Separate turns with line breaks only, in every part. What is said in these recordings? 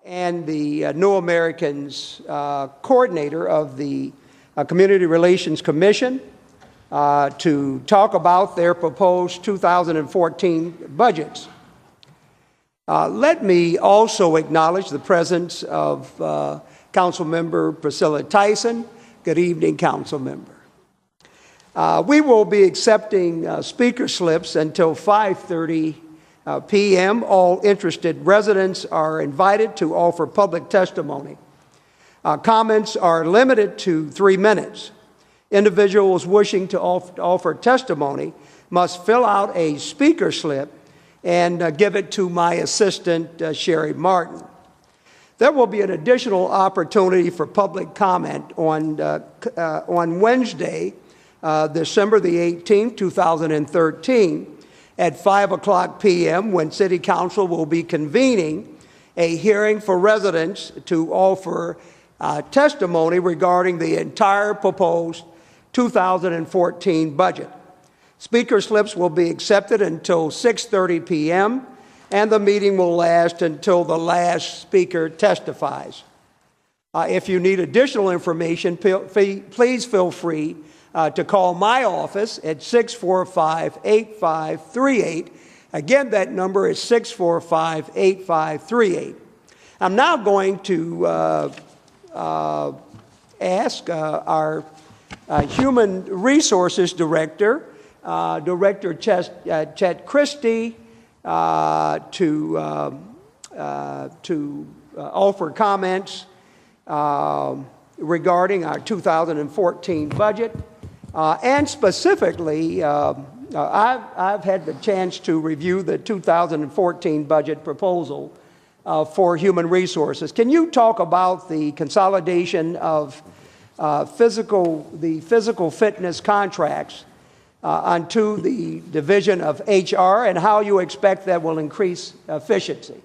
and the New Americans coordinator of the Community Relations Commission to talk about their proposed 2014 budgets. Let me also acknowledge the presence of Councilmember Priscilla Tyson. Good evening, Councilmember. We will be accepting speaker slips until 5:30 p.m. All interested residents are invited to offer public testimony. Comments are limited to 3 minutes. Individuals wishing to offer testimony must fill out a speaker slip and give it to my assistant, Sherry Martin. There will be an additional opportunity for public comment on Wednesday, December the 18th, 2013, at 5 o'clock p.m. when City Council will be convening a hearing for residents to offer testimony regarding the entire proposed 2014 budget. Speaker slips will be accepted until 6:30 p.m., and the meeting will last until the last speaker testifies. If you need additional information, please feel free to call my office at 645-8538. Again, that number is 645-8538. I'm now going to ask our Human Resources Director, Director Chet Christie, to offer comments regarding our 2014 budget. And specifically, I've had the chance to review the 2014 budget proposal for human resources. Can you talk about the consolidation of the physical fitness contracts onto the Division of HR and how you expect that will increase efficiency?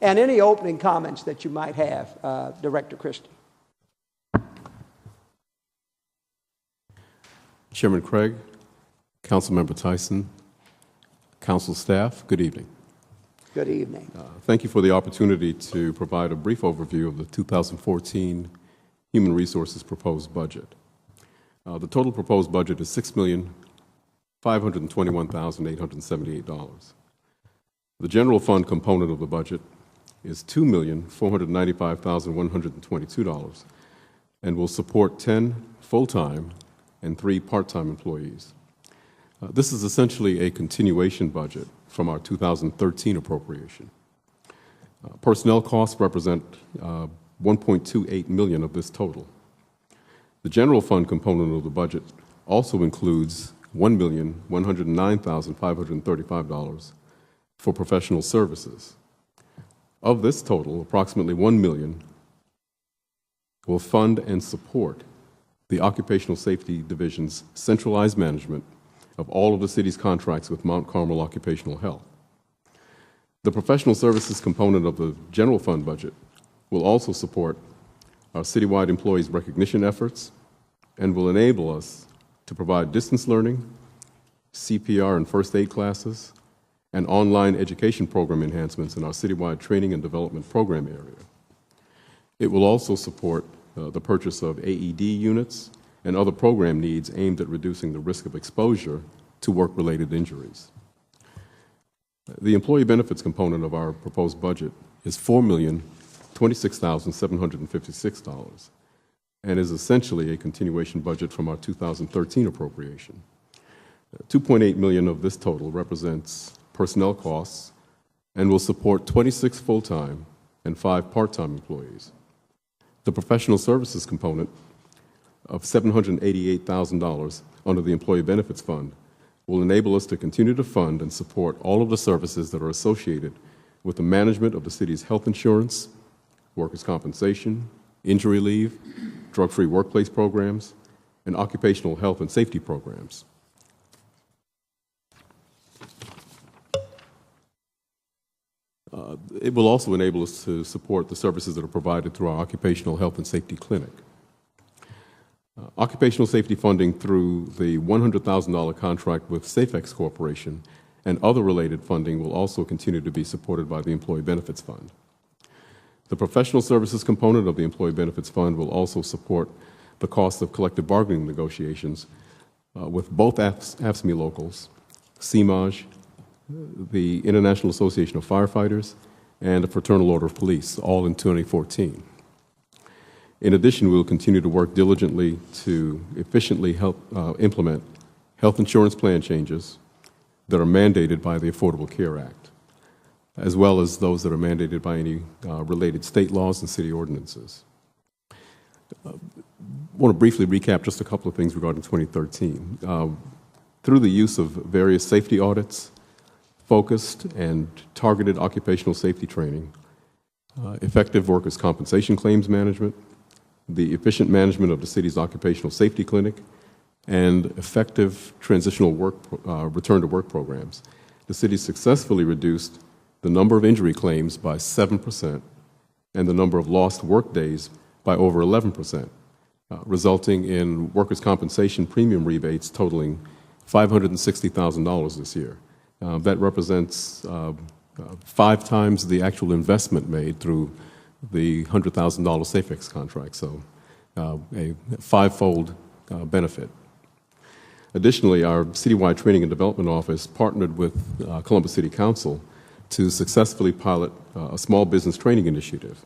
And any opening comments that you might have, Director Christie.
Chairman Craig, Councilmember Tyson, Council staff, good evening.
Good evening.
Thank you for the opportunity to provide a brief overview of the 2014 Human Resources proposed budget. The total proposed budget is $6,521,878. The general fund component of the budget is $2,495,122 and will support 10 full-time and 3 part-time employees. This is essentially a continuation budget from our 2013 appropriation. Personnel costs represent $1.28 million of this total. The general fund component of the budget also includes $1,109,535 for professional services. Of this total, approximately $1 million will fund and support the Occupational Safety Division's centralized management of all of the city's contracts with Mount Carmel Occupational Health. The professional services component of the general fund budget will also support our citywide employees' recognition efforts and will enable us to provide distance learning, CPR and first aid classes, and online education program enhancements in our citywide training and development program area. It will also support the purchase of AED units and other program needs aimed at reducing the risk of exposure to work-related injuries. The employee benefits component of our proposed budget is $4,026,756 and is essentially a continuation budget from our 2013 appropriation. $2.8 million of this total represents personnel costs and will support 26 full-time and 5 part-time employees. The professional services component of $788,000 under the Employee Benefits Fund will enable us to continue to fund and support all of the services that are associated with the management of the city's health insurance, workers' compensation, injury leave, drug-free workplace programs, and occupational health and safety programs. It will also enable us to support the services that are provided through our Occupational Health and Safety Clinic. Occupational safety funding through the $100,000 contract with Safex Corporation and other related funding will also continue to be supported by the Employee Benefits Fund. The professional services component of the Employee Benefits Fund will also support the cost of collective bargaining negotiations with both AFSCME locals, CMAJ, the International Association of Firefighters, and the Fraternal Order of Police, all in 2014. In addition, we will continue to work diligently to efficiently help implement health insurance plan changes that are mandated by the Affordable Care Act, as well as those that are mandated by any related state laws and city ordinances. I want to briefly recap just a couple of things regarding 2013. Through the use of various safety audits, focused and targeted occupational safety training, effective workers' compensation claims management, the efficient management of the city's occupational safety clinic, and effective transitional return to work programs, the city successfully reduced the number of injury claims by 7% and the number of lost work days by over 11%, resulting in workers' compensation premium rebates totaling $560,000 this year. That represents 5 times the actual investment made through the $100,000 SAFEX contract, so a 5-fold benefit. Additionally, our Citywide Training and Development Office partnered with Columbus City Council to successfully pilot a small business training initiative.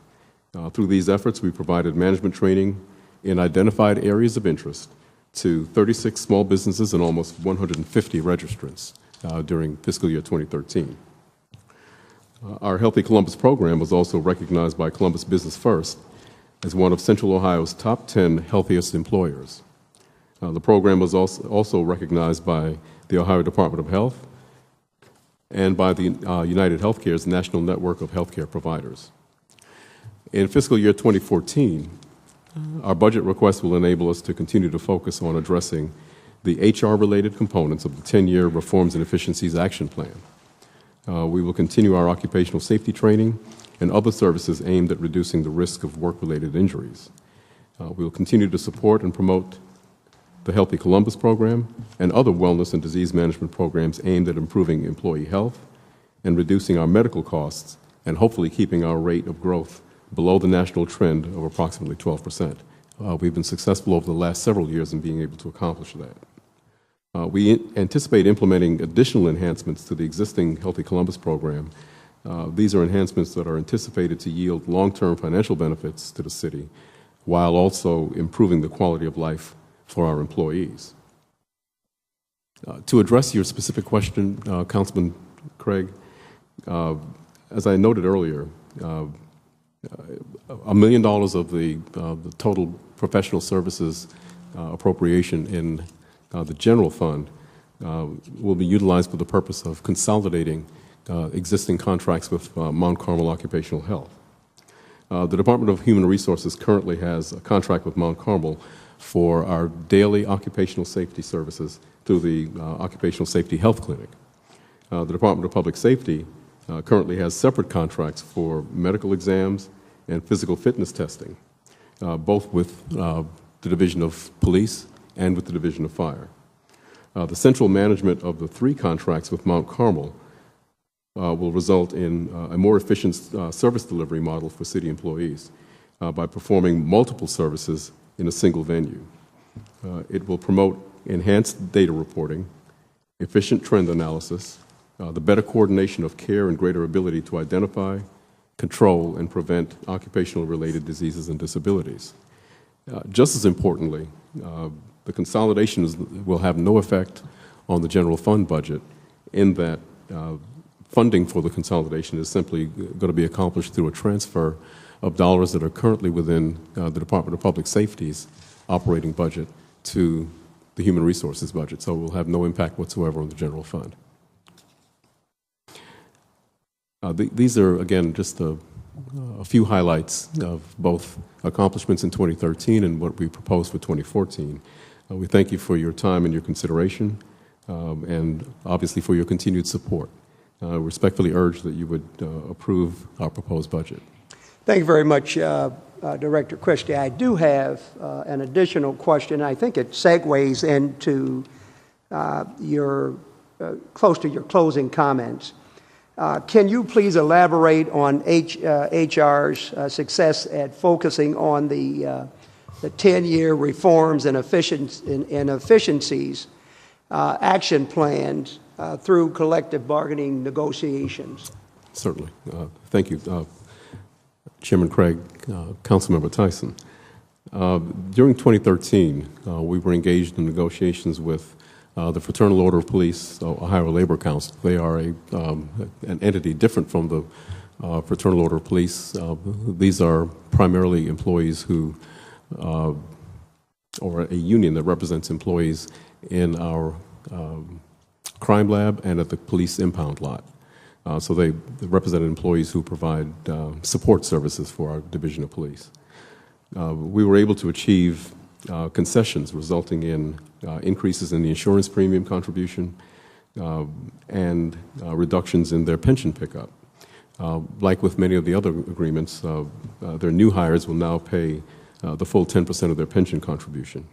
Through these efforts, we provided management training in identified areas of interest to 36 small businesses and almost 150 registrants during fiscal year 2013. Our Healthy Columbus program was also recognized by Columbus Business First as one of Central Ohio's top 10 healthiest employers. The program was also recognized by the Ohio Department of Health and by the United Healthcare's National Network of Healthcare Providers. In fiscal year 2014, our budget request will enable us to continue to focus on addressing the HR-related components of the 10-year Reforms and Efficiencies Action Plan. We will continue our occupational safety training and other services aimed at reducing the risk of work-related injuries. We will continue to support and promote the Healthy Columbus program and other wellness and disease management programs aimed at improving employee health and reducing our medical costs and hopefully keeping our rate of growth below the national trend of approximately 12%. We've been successful over the last several years in being able to accomplish that. We anticipate implementing additional enhancements to the existing Healthy Columbus program. These are enhancements that are anticipated to yield long-term financial benefits to the city while also improving the quality of life for our employees. To address your specific question, Councilman Craig, as I noted earlier, $1 million of the total professional services appropriation in the general fund will be utilized for the purpose of consolidating existing contracts with Mount Carmel Occupational Health. The Department of Human Resources currently has a contract with Mount Carmel for our daily occupational safety services through the Occupational Safety Health Clinic. The Department of Public Safety currently has separate contracts for medical exams and physical fitness testing, both with the Division of Police and with the Division of Fire. The central management of the 3 contracts with Mount Carmel will result in a more efficient service delivery model for city employees by performing multiple services in a single venue. It will promote enhanced data reporting, efficient trend analysis, the better coordination of care and greater ability to identify, control, and prevent occupational-related diseases and disabilities. Just as importantly, the consolidations will have no effect on the general fund budget in that funding for the consolidation is simply going to be accomplished through a transfer of dollars that are currently within the Department of Public Safety's operating budget to the Human Resources budget, so it will have no impact whatsoever on the general fund. These are, again, just a few highlights of both accomplishments in 2013 and what we propose for 2014. We thank you for your time and your consideration, and obviously for your continued support. Respectfully urge that you would approve our proposed budget.
Thank you very much, Director Christie. I do have an additional question. I think it segues into close to your closing comments. Can you please elaborate on HR's success at focusing on the 10-year reforms and efficiencies action plans through collective bargaining negotiations?
Certainly. Thank you, Chairman Craig, Councilmember Tyson. During 2013, we were engaged in negotiations with the Fraternal Order of Police, Ohio Labor Council. They are an entity different from the Fraternal Order of Police. These are primarily employees who, or a union that represents employees in our crime lab and at the police impound lot. So they represent employees who provide support services for our Division of Police. We were able to achieve concessions resulting in increases in the insurance premium contribution and reductions in their pension pickup. Like with many of the other agreements, their new hires will now pay the full 10% of their pension contribution.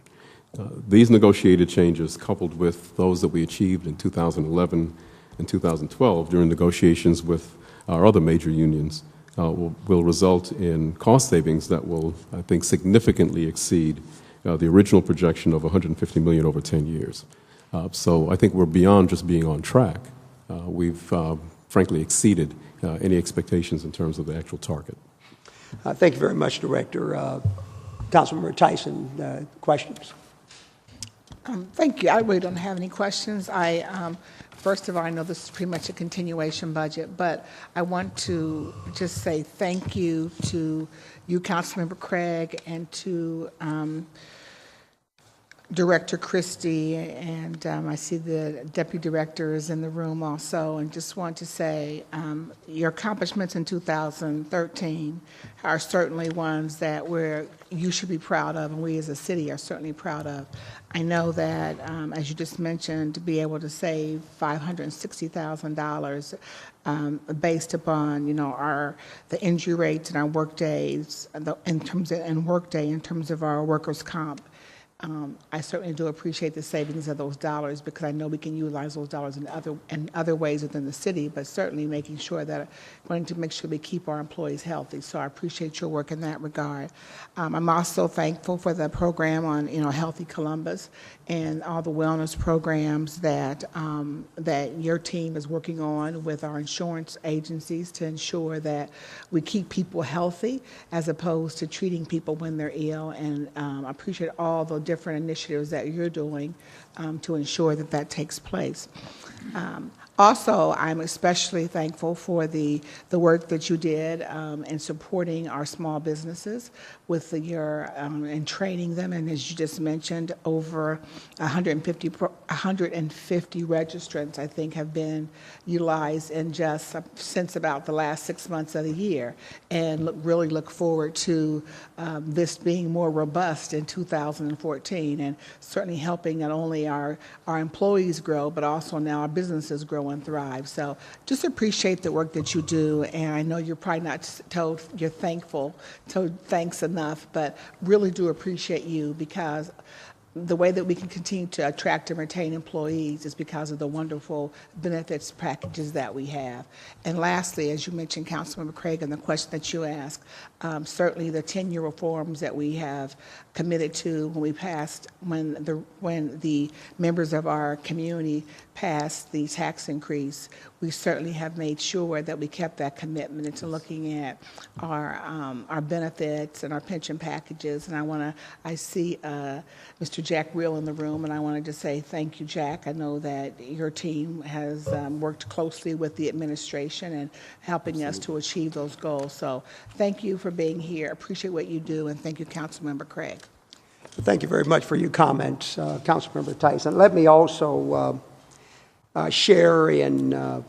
These negotiated changes, coupled with those that we achieved in 2011 and 2012 during negotiations with our other major unions, will result in cost savings that will, I think, significantly exceed the original projection of $150 million over 10 years. So I think we're beyond just being on track. We've frankly exceeded any expectations in terms of the actual target.
Thank you very much, Director. Councilmember Tyson, questions?
Thank you. I really don't have any questions. First of all, I know this is pretty much a continuation budget, but I want to just say thank you to you, Councilmember Craig, and to Director Christie, and I see the Deputy Director is in the room also, and just want to say your accomplishments in 2013 are certainly ones that you should be proud of, and we as a city are certainly proud of. I know that, as you just mentioned, to be able to save $560,000 based upon, the injury rates and our work days, in terms of our workers' comp. I certainly do appreciate the savings of those dollars, because I know we can utilize those dollars in other ways within the city, but certainly making sure wanting to make sure we keep our employees healthy. So I appreciate your work in that regard. I'm also thankful for the program on Healthy Columbus and all the wellness programs that your team is working on with our insurance agencies to ensure that we keep people healthy as opposed to treating people when they're ill. And I appreciate all the different initiatives that you're doing to ensure that takes place. Also, I'm especially thankful for the work that you did in supporting our small businesses with and training them. And as you just mentioned, over 150 registrants, I think, have been utilized in just since about the last 6 months of the year, and really look forward to this being more robust in 2014, and certainly helping not only our employees grow, but also now our businesses grow and thrive. So just appreciate the work that you do, and I know you're probably not told thanks enough, but really do appreciate you, because the way that we can continue to attract and retain employees is because of the wonderful benefits packages that we have. And lastly, as you mentioned, Councilmember Craig, and the question that you asked, certainly the 10-year reforms that we have committed to when the members of our community passed the tax increase, we certainly have made sure that we kept that commitment into looking at our benefits and our pension packages. And I see Mr. Jack Reel in the room, and I wanted to say thank you, Jack. I know that your team has worked closely with the administration and helping us to achieve those goals. So thank you for being here. Appreciate what you do, and thank you, Councilmember Craig.
Thank you very much for your comments, Councilmember Tyson. Let me also share in the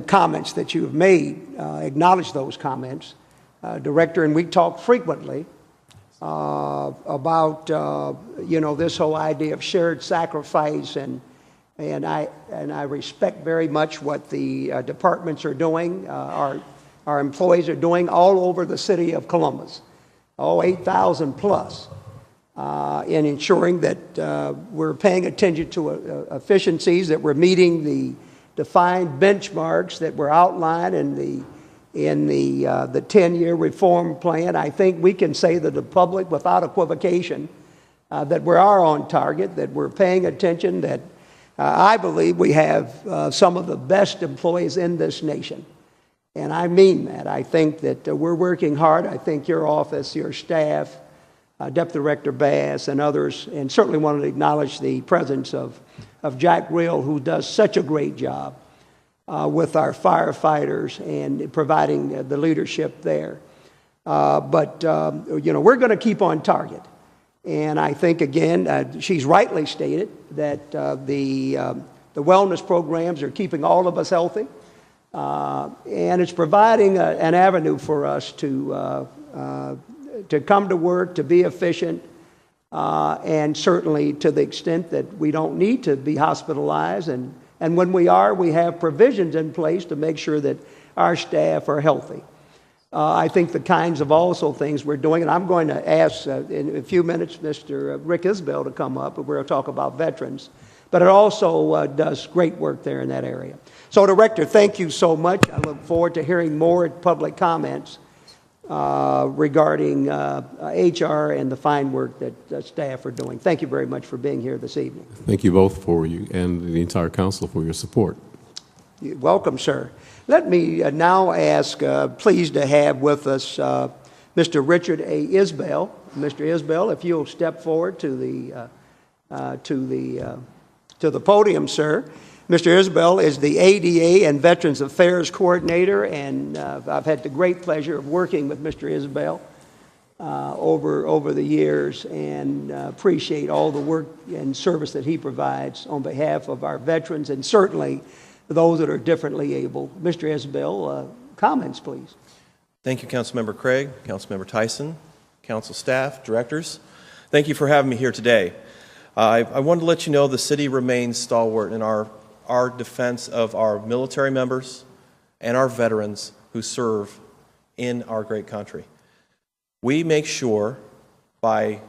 comments that you have made, acknowledge those comments, Director. And we talk frequently about this whole idea of shared sacrifice, and I respect very much what the departments are doing, our employees are doing all over the city of Columbus, 8,000 plus. in ensuring that we're paying attention to efficiencies, that we're meeting the defined benchmarks that were outlined in the 10-year reform plan. I think we can say to the public without equivocation that we are on target, that we're paying attention, that I believe we have some of the best employees in this nation. And I mean that. I think that we're working hard. I think your office, your staff, Deputy Director Bass and others, and certainly want to acknowledge the presence of Jack Real, who does such a great job with our firefighters and providing the leadership there. But we're going to keep on target. And I think, again, she's rightly stated that the wellness programs are keeping all of us healthy. And it's providing an avenue for us to come to work, to be efficient, and certainly to the extent that we don't need to be hospitalized. And when we are, we have provisions in place to make sure that our staff are healthy. I think the kinds of also things we're doing, and I'm going to ask in a few minutes Mr. Rick Isbell to come up, and we'll talk about veterans. But it also does great work there in that area. So, Director, thank you so much. I look forward to hearing more public comments regarding HR and the fine work that staff are doing. Thank you very much for being here this evening.
Thank you both for you and the entire council for your support.
You're welcome, sir. Let me now ask, pleased to have with us Mr. Richard A. Isbell. Mr. Isbell, if you'll step forward to the podium, sir. Mr. Isbell is the ADA and Veterans Affairs Coordinator, and I've had the great pleasure of working with Mr. Isbell over the years, and appreciate all the work and service that he provides on behalf of our veterans and certainly those that are differently able. Mr. Isbell, comments, please.
Thank you, Councilmember Craig, Councilmember Tyson, council staff, directors. Thank you for having me here today. I wanted to let you know the city remains stalwart in our defense of our military members and our veterans who serve in our great country. We make sure by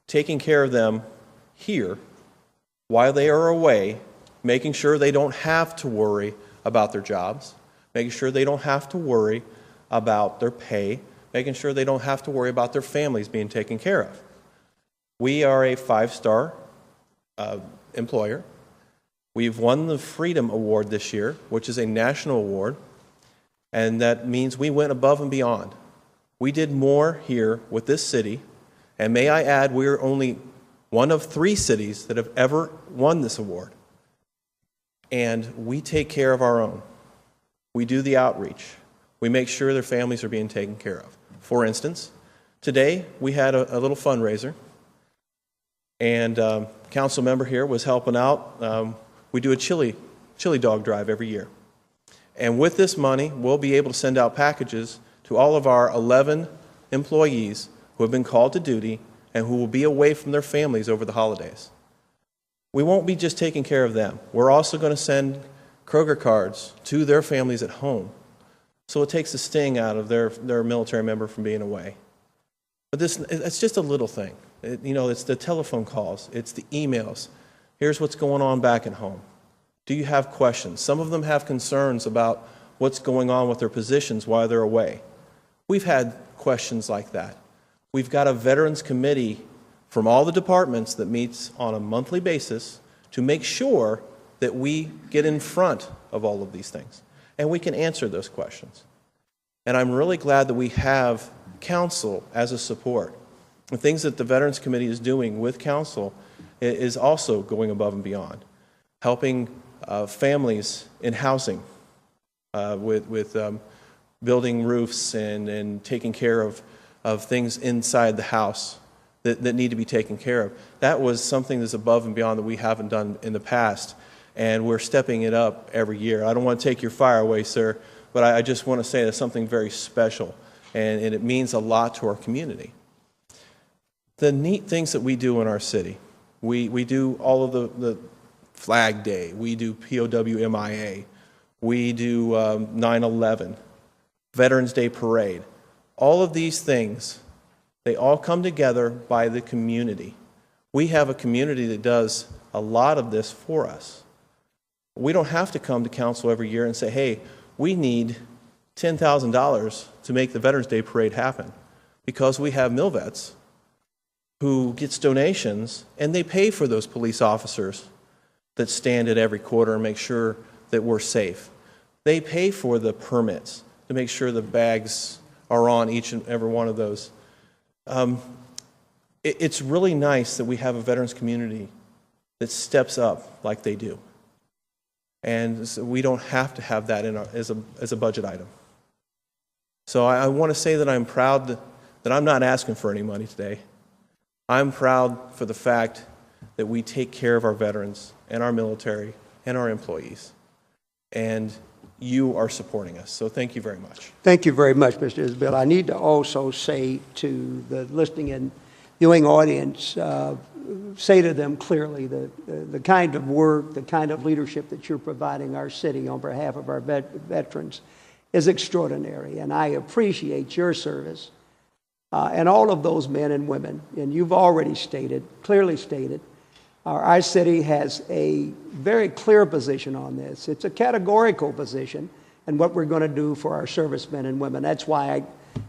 taking care of them here while they are away, making sure they don't have to worry about their jobs, making sure they don't have to worry about their pay, making sure they don't have to worry about their families being taken care of. We are a 5-star employer. We've won the Freedom Award this year, which is a national award, and that means we went above and beyond. We did more here with this city, and may I add, we're only one of 3 cities that have ever won this award. And we take care of our own. We do the outreach. We make sure their families are being taken care of. For instance, today we had a little fundraiser, and council member here was helping out. We do a chili dog drive every year. And with this money, we'll be able to send out packages to all of our 11 employees who have been called to duty and who will be away from their families over the holidays. We won't be just taking care of them. We're also going to send Kroger cards to their families at home. So it takes the sting out of their military member from being away. But it's just a little thing. It's the telephone calls. It's the emails. Here's what's going on back at home. Do you have questions? Some of them have concerns about what's going on with their positions while they're away. We've had questions like that. We've got a veterans committee from all the departments that meets on a monthly basis to make sure that we get in front of all of these things and we can answer those questions. And I'm really glad that we have council as a support. The things that the Veterans Committee is doing with council is also going above and beyond, helping families in housing with building roofs and taking care of things inside the house that need to be taken care of. That was something that's above and beyond that we haven't done in the past, and we're stepping it up every year. I don't want to take your fire away, sir, but I just want to say that's something very special, and it means a lot to our community. The neat things that we do in our city, we do all of the Flag Day, we do POW MIA, we do 9/11, Veterans Day Parade. All of these things They all come together by the community. We have a community that does a lot of this for us. We don't have to come to council every year and say, hey, we need $10,000 to make the Veterans Day Parade happen, because we have MilVets who gets donations, and they pay for those police officers that stand at every corner and make sure that we're safe. They pay for the permits to make sure the bags are on each and every one of those. It's really nice that we have a veterans community that steps up like they do. And so we don't have to have that as a budget item. So I want to say that I'm proud that I'm not asking for any money today. I'm proud for the fact that we take care of our veterans and our military and our employees. And you are supporting us. So thank you very much.
Thank you very much, Mr. Isbell. I need to also say to the listening and viewing audience, say to them clearly the kind of work, the kind of leadership that you're providing our city on behalf of our veterans is extraordinary. And I appreciate your service and all of those men and women. And you've already stated, clearly stated, our city has a very clear position on this. It's a categorical position and what we're going to do for our servicemen and women. That's why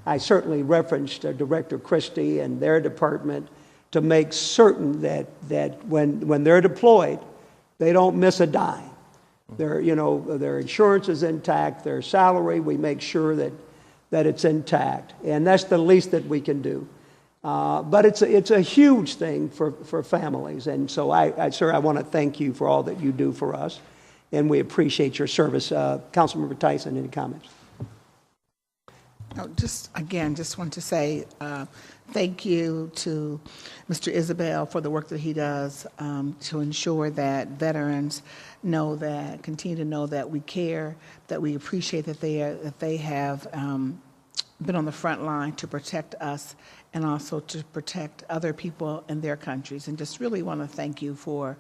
I certainly referenced Director Christie and their department to make certain that when they're deployed, they don't miss a dime. Their insurance is intact, their salary, we make sure that it's intact. And that's the least that we can do. But it's a huge thing for families. And so, sir, I want to thank you for all that you do for us. And we appreciate your service. Councilmember Tyson, any comments?
No, just want to say thank you to Mr. Isbell for the work that he does to ensure that veterans continue to know that we care, that we appreciate that they have been on the front line to protect us and also to protect other people in their countries. And just really want to thank you for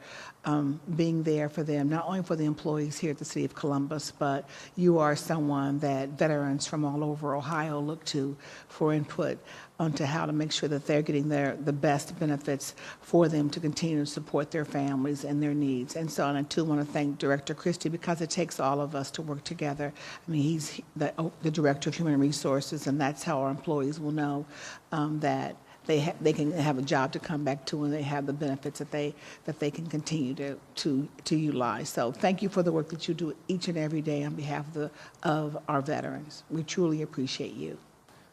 being there for them, not only for the employees here at the City of Columbus, but you are someone that veterans from all over Ohio look to for input onto how to make sure that they're getting the best benefits for them to continue to support their families and their needs. And so, and I too want to thank Director Christie, because it takes all of us to work together. I mean, he's the Director of Human Resources, and that's how our employees will know that they can have a job to come back to, and they have the benefits that they can continue to utilize. So thank you for the work that you do each and every day on behalf of our veterans. We truly appreciate you.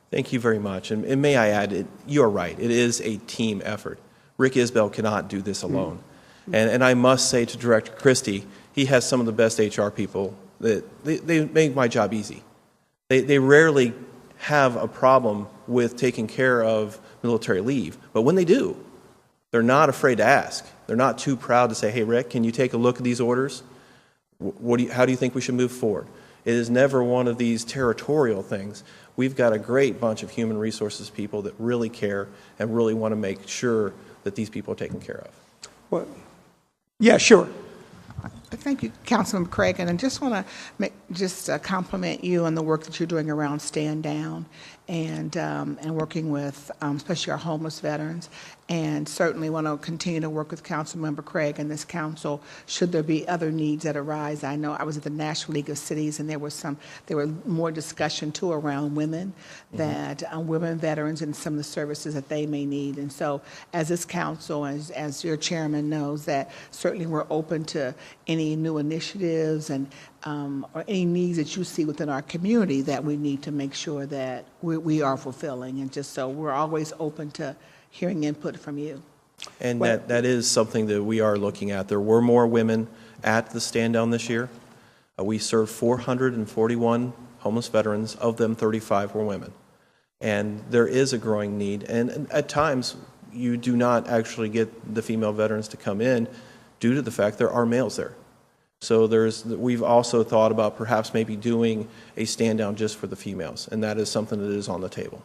Thank you very much. And may I add, you're right. It is a team effort. Rick Isbell cannot do this alone. And I must say to Director Christie, he has some of the best HR people. They make my job easy. They rarely have a problem with taking care of military leave. But when they do, they're not afraid to ask. They're not too proud to say, hey, Rick, can you take a look at these orders? How do you think we should move forward? It is never one of these territorial things. We've got a great bunch of human resources people that really care and really want to make sure that these people are taken care of.
Well, yeah, sure.
Thank you, Councilman Craig, and I just want to compliment you on the work that you're doing around Stand Down and working with especially our homeless veterans, and certainly want to continue to work with Councilmember Craig and this council should there be other needs that arise. I know I was at the National League of Cities, and there was more discussion too around women, that women veterans and some of the services that they may need. And so, as this council, as your chairman knows, that certainly we're open to any new initiatives and or any needs that you see within our community that we need to make sure that we are fulfilling. And just so we're always open to hearing input from you.
And that is something that we are looking at. There were more women at the Stand Down this year. We served 441 homeless veterans. Of them, 35 were women. And there is a growing need. And at times, you do not actually get the female veterans to come in due to the fact there are males there. So we've also thought about perhaps maybe doing a stand down just for the females, and that is something that is on the table.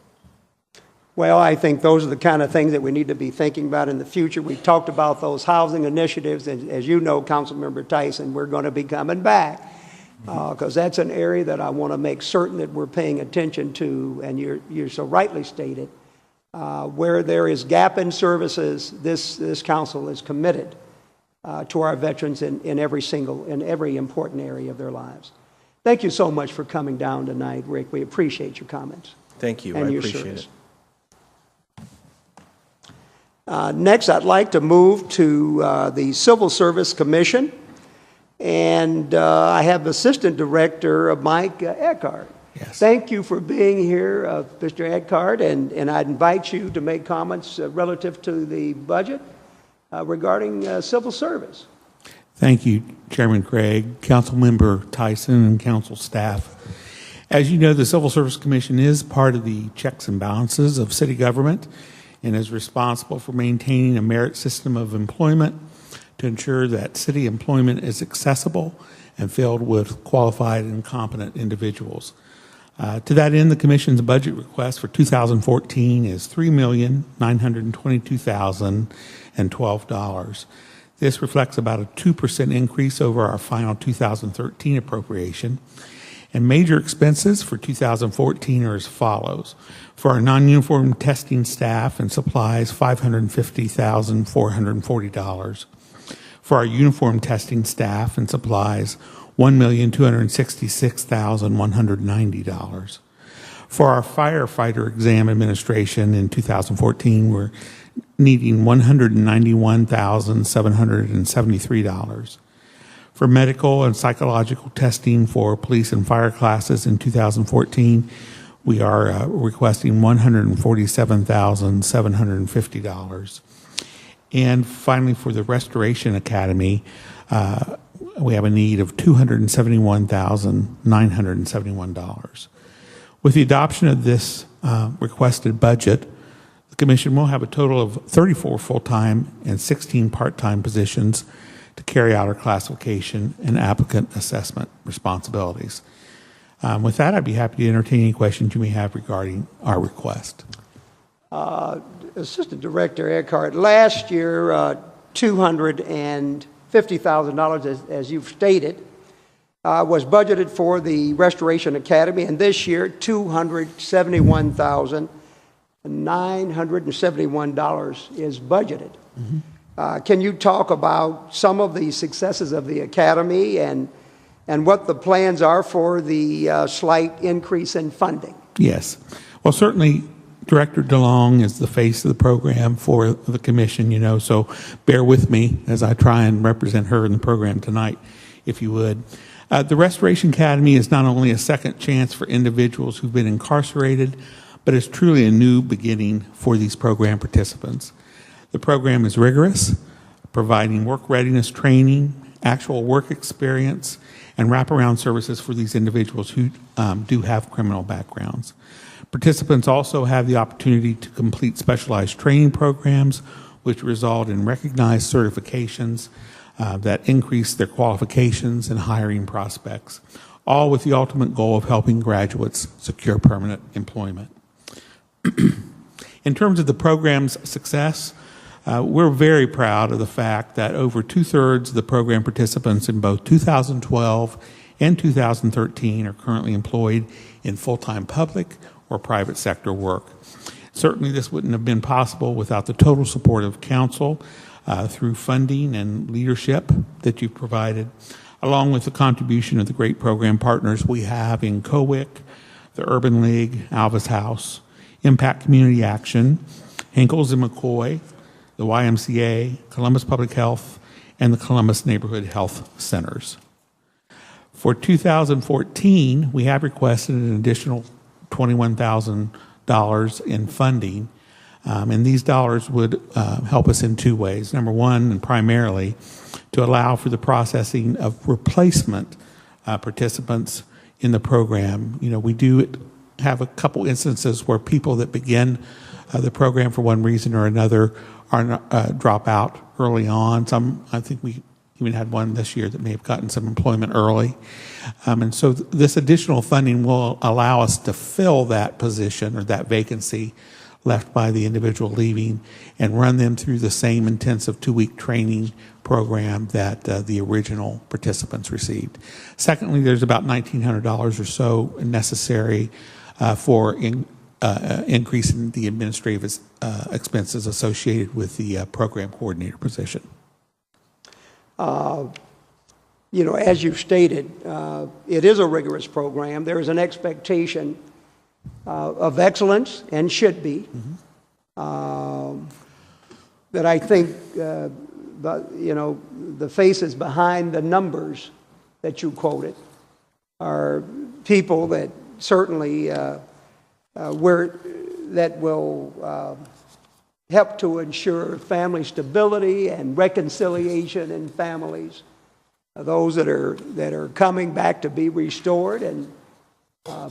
Well, I think those are the kind of things that we need to be thinking about in the future. We've talked about those housing initiatives, and as you know, Councilmember Tyson, we're going to be coming back because that's an area that I want to make certain that we're paying attention to, and you're so rightly stated. Where there is gap in services, this council is committed to our veterans in every important area of their lives. Thank you so much for coming down tonight, Rick. We appreciate your comments.
Thank you. I
And your
appreciate
service.
it.
Next, I'd like to move to the Civil Service Commission, and I have Assistant Director Mike Eckhart.
Yes.
Thank you for being here, Mr. Eckhart, and I'd invite you to make comments relative to the budget regarding civil service.
Thank you, Chairman Craig, Councilmember Tyson, and council staff. As you know, the Civil Service Commission is part of the checks and balances of city government and is responsible for maintaining a merit system of employment to ensure that city employment is accessible and filled with qualified and competent individuals. To that end, the Commission's budget request for 2014 is $3,922,012. This reflects about a 2% increase over our final 2013 appropriation. And major expenses for 2014 are as follows. For our non-uniform testing staff and supplies, $550,440. For our uniform testing staff and supplies, $1,266,190. For our firefighter exam administration in 2014, we're needing $191,773. For medical and psychological testing for police and fire classes in 2014, we are requesting $147,750. And finally, for the Restoration Academy, we have a need of $271,971. With the adoption of this requested budget, the Commission will have a total of 34 full-time and 16 part-time positions to carry out our classification and applicant assessment responsibilities. With that, I'd be happy to entertain any questions you may have regarding our request.
Assistant Director Eckhart, last year, $250,000, as you've stated, was budgeted for the Restoration Academy, and this year, $271,971 is budgeted. Mm-hmm. Can you talk about some of the successes of the Academy and what the plans are for the slight increase in funding?
Yes. Well, certainly, Director DeLong is the face of the program for the Commission, so bear with me as I try and represent her in the program tonight, if you would. The Restoration Academy is not only a second chance for individuals who've been incarcerated, but it's truly a new beginning for these program participants. The program is rigorous, providing work readiness training, actual work experience, and wraparound services for these individuals who do have criminal backgrounds. Participants also have the opportunity to complete specialized training programs, which result in recognized certifications that increase their qualifications and hiring prospects, all with the ultimate goal of helping graduates secure permanent employment. In terms of the program's success, we're very proud of the fact that over 2/3 of the program participants in both 2012 and 2013 are currently employed in full-time public or private sector work. Certainly this wouldn't have been possible without the total support of council through funding and leadership that you've provided, along with the contribution of the great program partners we have in COWIC, the Urban League, Alvis House, Impact Community Action, Henkels and McCoy, the YMCA, Columbus Public Health, and the Columbus Neighborhood Health Centers. For 2014, we have requested an additional $21,000 in funding, and these dollars would help us in two ways. Number one, and primarily, to allow for the processing of replacement participants in the program. We do have a couple instances where people that begin the program for one reason or another drop out early on. Some, I think we even had one this year that may have gotten some employment early. And so this additional funding will allow us to fill that position or that vacancy left by the individual leaving and run them through the same intensive 2-week training program that the original participants received. Secondly, there's about $1,900 or so necessary for increase in the administrative expenses associated with the program coordinator position.
You know, as you've stated, it is a rigorous program. There is an expectation of excellence, and should be. That I think, you know, the faces behind the numbers that you quoted are people that certainly that will help to ensure family stability and reconciliation in families. Those that are coming back to be restored and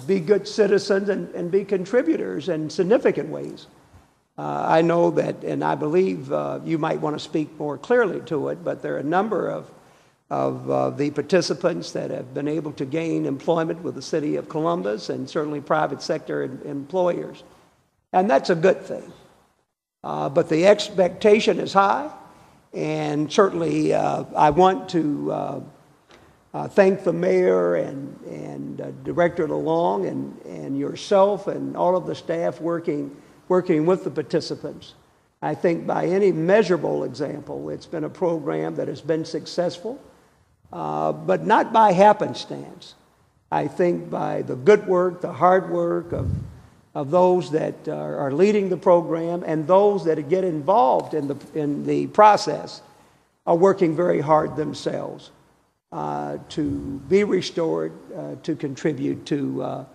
be good citizens and be contributors in significant ways. I know that, and I believe you might want to speak more clearly to it, but there are a number of the participants that have been able to gain employment with the city of Columbus and certainly private sector employers. And that's a good thing. But the expectation is high, and certainly I want to thank the mayor and Director DeLong and yourself and all of the staff working with the participants. I think by any measurable example, it's been a program that has been successful, but not by happenstance. I think by the good work, the hard work of those that are leading the program, and those that get involved in the process are working very hard themselves to be restored, to contribute to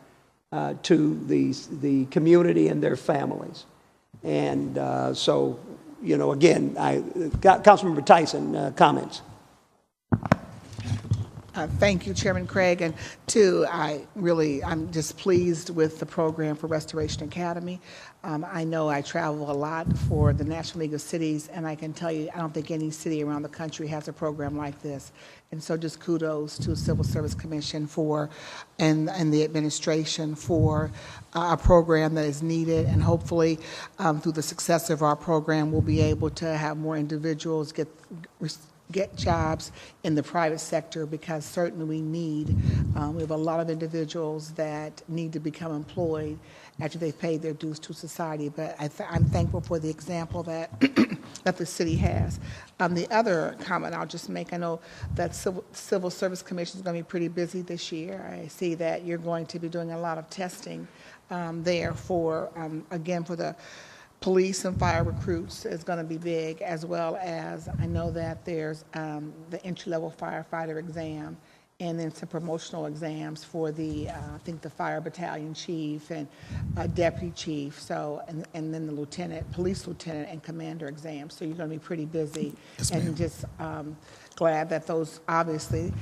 the community and their families. And so, you know, again, Councilmember Tyson, comments.
Thank you, Chairman Craig. And I'm just pleased with the program for Restoration Academy. I know I travel a lot for the National League of Cities, and I can tell you, I don't think any city around the country has a program like this. And so just kudos to the Civil Service Commission and the administration for a program that is needed. And hopefully, through the success of our program, we'll be able to have more individuals get jobs in the private sector, because certainly we have a lot of individuals that need to become employed after they've paid their dues to society. But I'm thankful for the example that that the city has. The other comment I'll just make, I know that Civil Service Commission is going to be pretty busy this year. I see that you're going to be doing a lot of testing there for, again, for the police and fire recruits is going to be big, as well as I know that there's the entry-level firefighter exam, and then some promotional exams for the I think the fire battalion chief and deputy chief. So and then the police lieutenant and commander exams. So you're going to be pretty busy. Yes, and just glad that those obviously.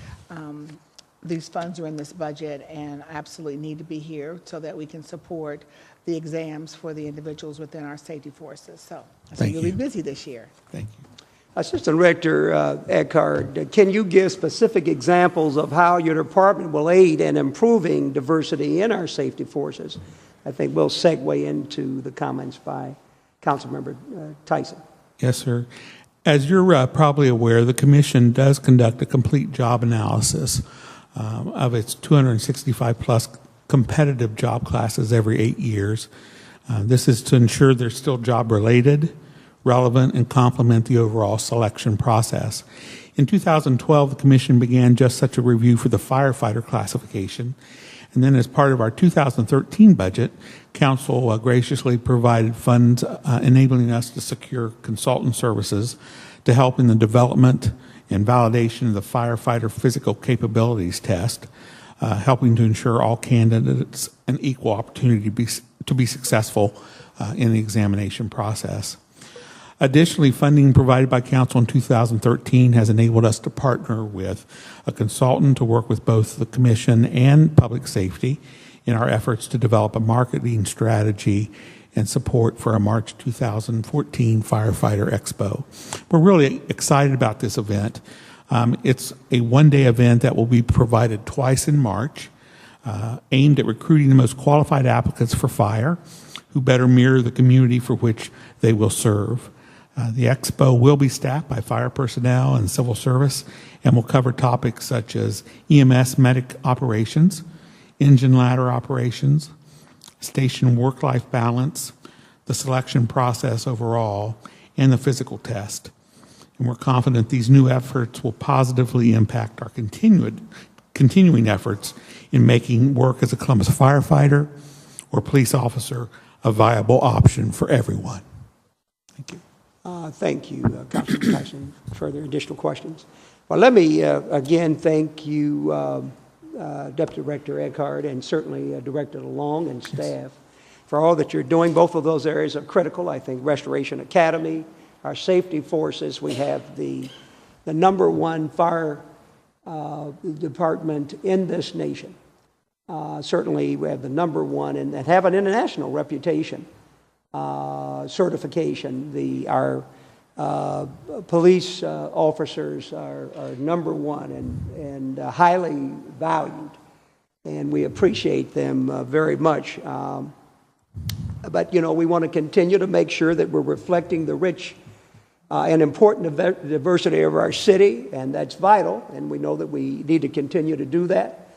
These funds are in this budget and absolutely need to be here so that we can support the exams for the individuals within our safety forces. So you'll be busy this year.
Thank you.
Assistant Director Eckhart, can you give specific examples of how your department will aid in improving diversity in our safety forces? I think we'll segue into the comments by Councilmember Tyson.
Yes, sir. As you're probably aware, the Commission does conduct a complete job analysis of its 265 plus competitive job classes every 8 years. This is to ensure they're still job related, relevant, and complement the overall selection process. In 2012, the Commission began just such a review for the firefighter classification. And then as part of our 2013 budget, Council graciously provided funds enabling us to secure consultant services to help in the development and validation of the firefighter physical capabilities test, helping to ensure all candidates an equal opportunity to be successful in the examination process. Additionally, funding provided by Council in 2013 has enabled us to partner with a consultant to work with both the Commission and Public Safety in our efforts to develop a marketing strategy and support for a March 2014 Firefighter Expo. We're really excited about this event. It's a one-day event that will be provided twice in March, aimed at recruiting the most qualified applicants for fire who better mirror the community for which they will serve. The expo will be staffed by fire personnel and civil service and will cover topics such as EMS medic operations, engine ladder operations, station work-life balance, the selection process overall, and the physical test. And we're confident these new efforts will positively impact our continuing efforts in making work as a Columbus firefighter or police officer a viable option for everyone. Thank you.
Thank you, Councilman Tyson. Further additional questions? Well, let me again thank you, Deputy Director Eckhart, and certainly Director DeLong and staff for all that you're doing. Both of those areas are critical. I think Restoration Academy, our safety forces, we have the #1 fire department in this nation. Certainly we have the #1 and have an international reputation, certification. Our police officers are #1 and highly valued, and we appreciate them very much. But, you know, we want to continue to make sure that we're reflecting the rich and important diversity of our city, and that's vital, and we know that we need to continue to do that,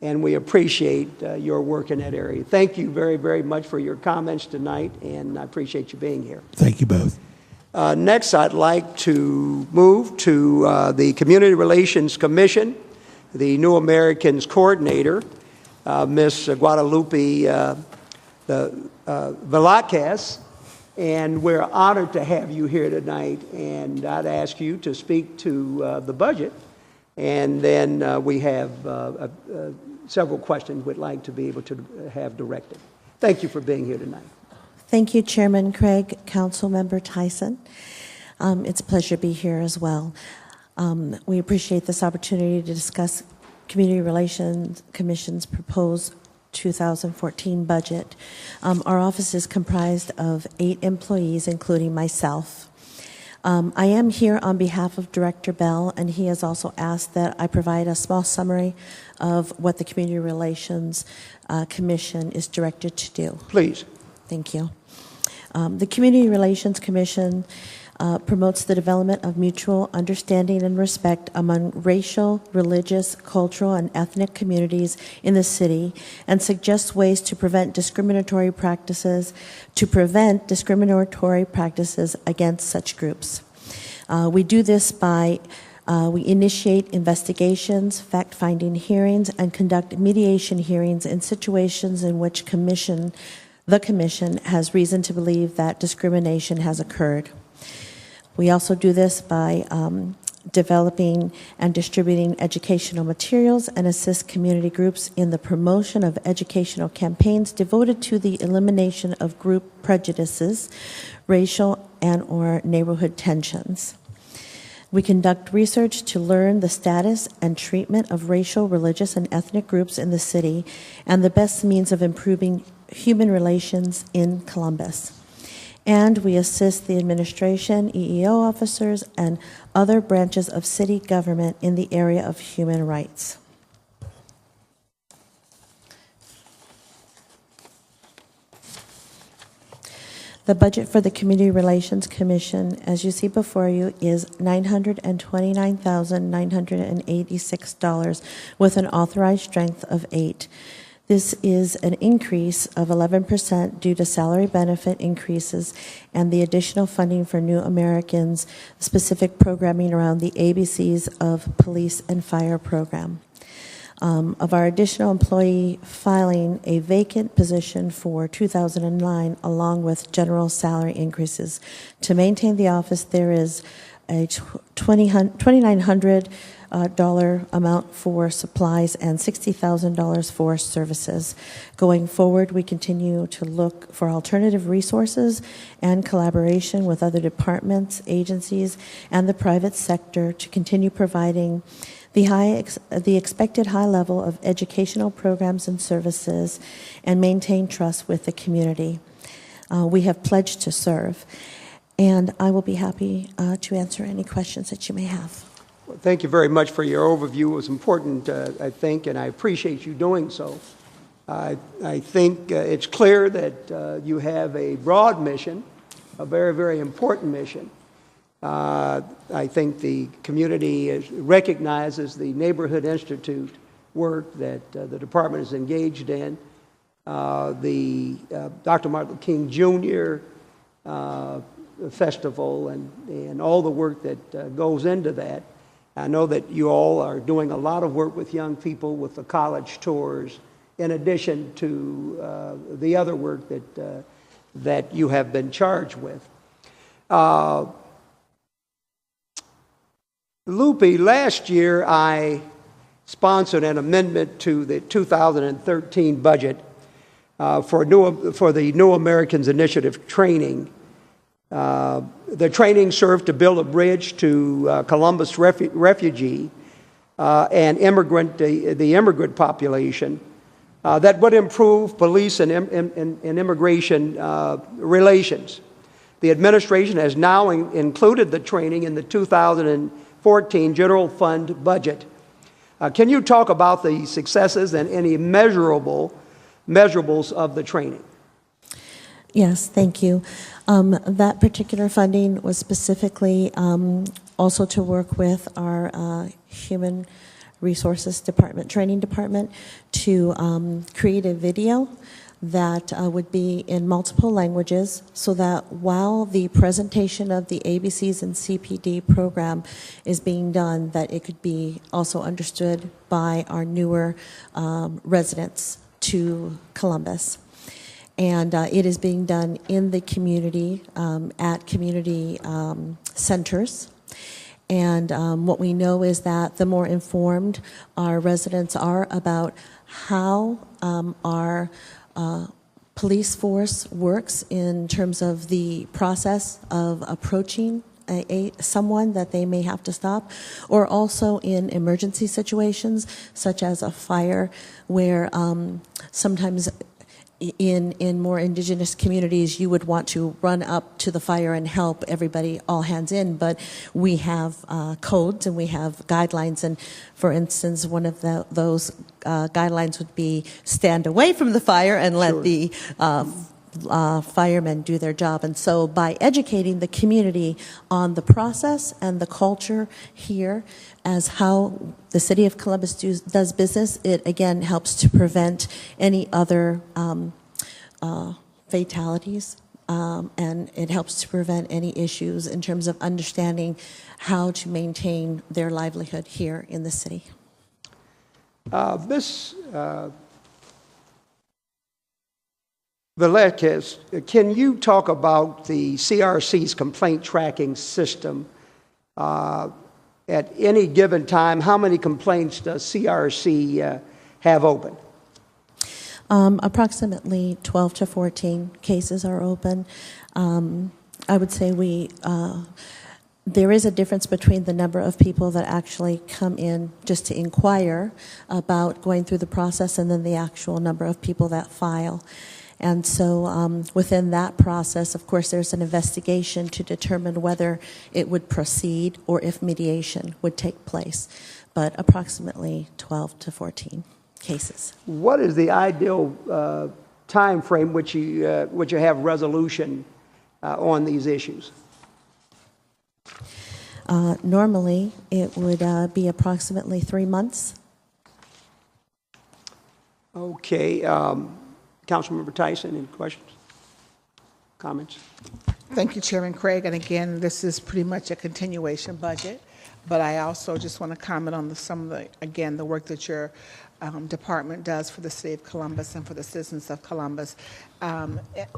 and we appreciate your work in that area. Thank you very, very much for your comments tonight, and I appreciate you being here.
Thank you both.
Next, I'd like to move to the Community Relations Commission, the New Americans Coordinator, Ms. Guadalupe Velazquez, and we're honored to have you here tonight, and I'd ask you to speak to the budget, and then we have several questions we'd like to be able to have directed. Thank you for being here tonight.
Thank you, Chairman Craig, Councilmember Tyson. It's a pleasure to be here as well. We appreciate this opportunity to discuss Community Relations Commission's proposed 2014 budget. Our office is comprised of 8 employees, including myself. I am here on behalf of Director Bell, and he has also asked that I provide a small summary of what the Community Relations Commission is directed to do.
Please.
Thank you. The Community Relations Commission promotes the development of mutual understanding and respect among racial, religious, cultural, and ethnic communities in the city, and suggests ways to prevent discriminatory practices against such groups. We do this by we initiate investigations, fact-finding hearings, and conduct mediation hearings in situations in which the Commission has reason to believe that discrimination has occurred. We also do this by developing and distributing educational materials and assist community groups in the promotion of educational campaigns devoted to the elimination of group prejudices, racial and/or neighborhood tensions. We conduct research to learn the status and treatment of racial, religious, and ethnic groups in the city and the best means of improving human relations in Columbus. And we assist the administration, EEO officers, and other branches of city government in the area of human rights. The budget for the Community Relations Commission, as you see before you, is $929,986 with an authorized strength of 8. This is an increase of 11% due to salary benefit increases and the additional funding for New Americans, specific programming around the ABCs of Police and Fire program. Of our additional employee filing a vacant position for 2009, along with general salary increases. To maintain the office, there is a $2,900 amount for supplies and $60,000 for services. Going forward, we continue to look for alternative resources and collaboration with other departments, agencies, and the private sector to continue providing the expected high level of educational programs and services and maintain trust with the community. We have pledged to serve, and I will be happy to answer any questions that you may have.
Well, thank you very much for your overview. It was important, I think, and I appreciate you doing so. I think it's clear that you have a broad mission, a very, very important mission. I think the community recognizes the Neighborhood Institute work that the department is engaged in. the Dr. Martin Luther King Jr. Festival and all the work that goes into that. I know that you all are doing a lot of work with young people with the college tours, in addition to the other work that you have been charged with. Lupe, last year I sponsored an amendment to the 2013 budget for the New Americans Initiative training. The training served to build a bridge to Columbus refugee and the immigrant population that would improve police and immigration relations. The administration has now included the training in the 2014 general fund budget. Can you talk about the successes and any measurables of the training?
Yes, thank you. That particular funding was specifically also to work with our Human Resources Department, Training Department, to create a video that would be in multiple languages so that while the presentation of the ABCs and CPD program is being done, that it could be also understood by our newer residents to Columbus. And it is being done in the community, at community centers. And what we know is that the more informed our residents are about how our police force works in terms of the process of approaching someone that they may have to stop, or also in emergency situations such as a fire, where sometimes in more indigenous communities, you would want to run up to the fire and help everybody, all hands in, but we have codes and we have guidelines, and for instance, one of those guidelines would be stand away from the fire and let the firemen do their job. And so by educating the community on the process and the culture here as how the city of Columbus does business, it again helps to prevent any other fatalities, and it helps to prevent any issues in terms of understanding how to maintain their livelihood here in the city.
Ms. Velasquez, can you talk about the CRC's complaint tracking system? At any given time, how many complaints does CRC have open?
Approximately 12 to 14 cases are open. I would say there is a difference between the number of people that actually come in just to inquire about going through the process and then the actual number of people that file. And so within that process, of course, there's an investigation to determine whether it would proceed or if mediation would take place, but approximately 12 to 14 cases.
What is the ideal time frame which you have resolution on these issues?
Normally, it would be approximately 3 months.
Okay. Councilmember Tyson, any questions, comments?
Thank you, Chairman Craig. And again, this is pretty much a continuation budget, but I also just want to comment on the work that your department does for the city of Columbus and for the citizens of Columbus.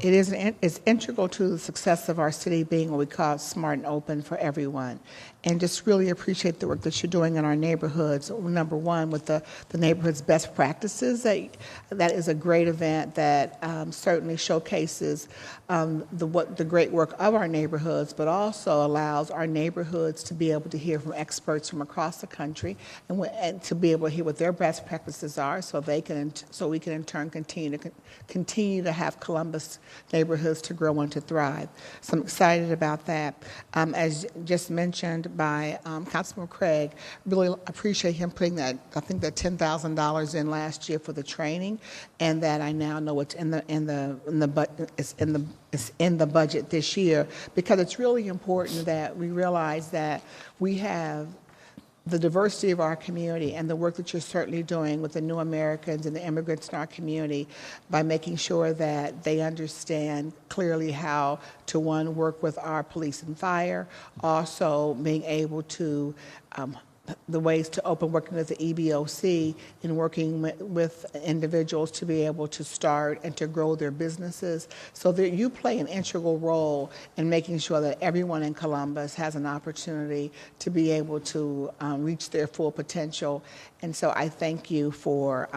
It's integral to the success of our city being what we call smart and open for everyone. And just really appreciate the work that you're doing in our neighborhoods. Number one, with the neighborhood's best practices. That is a great event that certainly showcases the great work of our neighborhoods, but also allows our neighborhoods to be able to hear from experts from across the country and to be able to hear what their best practices are, so we can in turn continue to have Columbus neighborhoods to grow and to thrive. So I'm excited about that. As just mentioned by Councilman Craig, really appreciate him putting that $10,000 in last year for the training, and that I now know it's in the budget this year, because it's really important that we realize that we have the diversity of our community and the work that you're certainly doing with the new Americans and the immigrants in our community by making sure that they understand clearly how to, one, work with our police and fire, also being able to the ways to open working with the EBOC and working with individuals to be able to start and to grow their businesses. So that you play an integral role in making sure that everyone in Columbus has an opportunity to be able to reach their full potential. And so I thank you for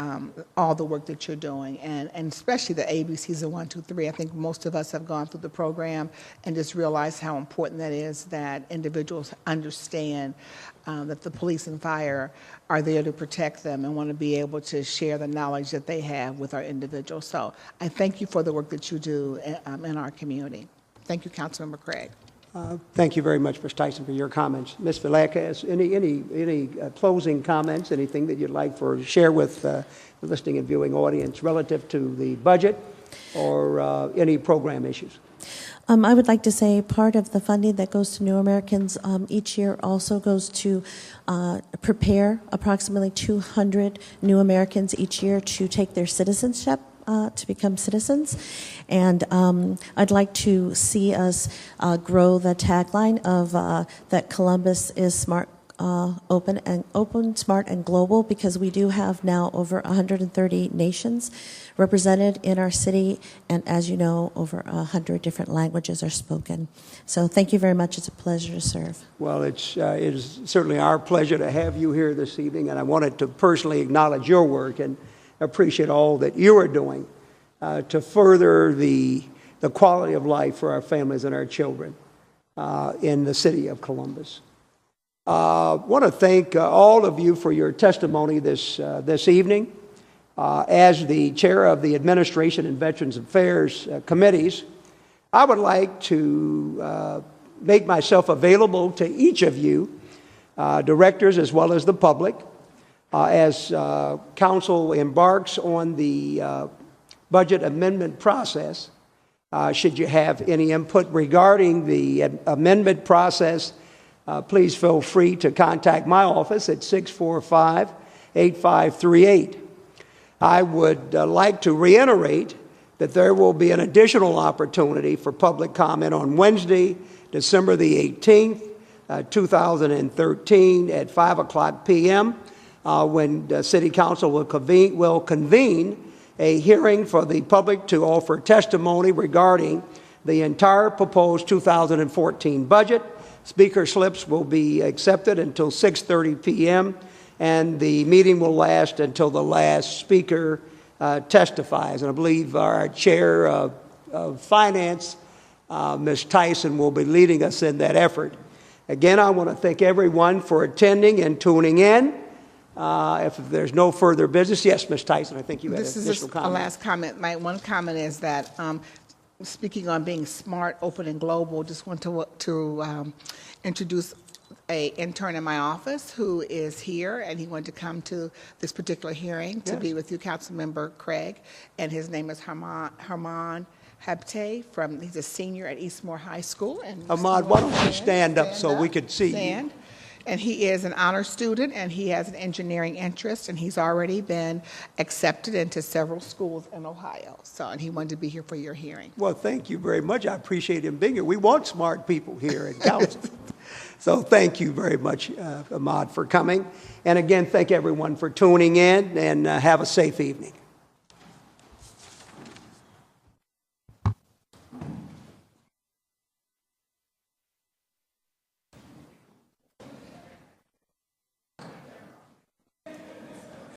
all the work that you're doing, and especially the ABCs of 1, 2, 3. I think most of us have gone through the program and just realized how important that is, that individuals understand that the police and fire are there to protect them and want to be able to share the knowledge that they have with our individuals. So I thank you for the work that you do in our community. Thank you, Councilmember Craig.
Thank you very much, Ms. Tyson, for your comments. Ms. Velazquez, any closing comments, anything that you'd like to share with the listening and viewing audience relative to the budget or any program issues?
I would like to say part of the funding that goes to New Americans each year also goes to prepare approximately 200 New Americans each year to take their citizenship, to become citizens. And I'd like to see us grow the tagline of that Columbus is smart, open, smart, and global, because we do have now over 130 nations represented in our city, and as you know, over 100 different languages are spoken. So thank you very much. It's a pleasure to serve.
Well, it is certainly our pleasure to have you here this evening, and I wanted to personally acknowledge your work and appreciate all that you are doing to further the quality of life for our families and our children in the city of Columbus. I want to thank all of you for your testimony this evening. As the chair of the Administration and Veterans Affairs Committees, I would like to make myself available to each of you, directors as well as the public, as Council embarks on the budget amendment process. Should you have any input regarding the amendment process, please feel free to contact my office at 645-8538. I would like to reiterate that there will be an additional opportunity for public comment on Wednesday, December the 18th, 2013 at 5 o'clock p.m. When the City Council will convene a hearing for the public to offer testimony regarding the entire proposed 2014 budget. Speaker slips will be accepted until 6:30 p.m., and the meeting will last until the last speaker testifies. And I believe our chair of finance, Ms. Tyson, will be leading us in that effort. Again, I want to thank everyone for attending and tuning in. If there's no further business, yes, Ms. Tyson, I think you had an initial comment.
This is a last comment. My one comment is that speaking on being smart, open, and global, just want to introduce an intern in my office who is here, and he wanted to come to this particular hearing to be with you, Councilmember Craig, and his name is Herman Habte. He's a senior at Eastmore High School. And
Ahmad, why don't you stand up so we could see you?
And he is an honor student, and he has an engineering interest, and he's already been accepted into several schools in Ohio. And he wanted to be here for your hearing.
Well, thank you very much. I appreciate him being here. We want smart people here at Council. So thank you very much, Ahmad, for coming. And again, thank everyone for tuning in, and have a safe evening.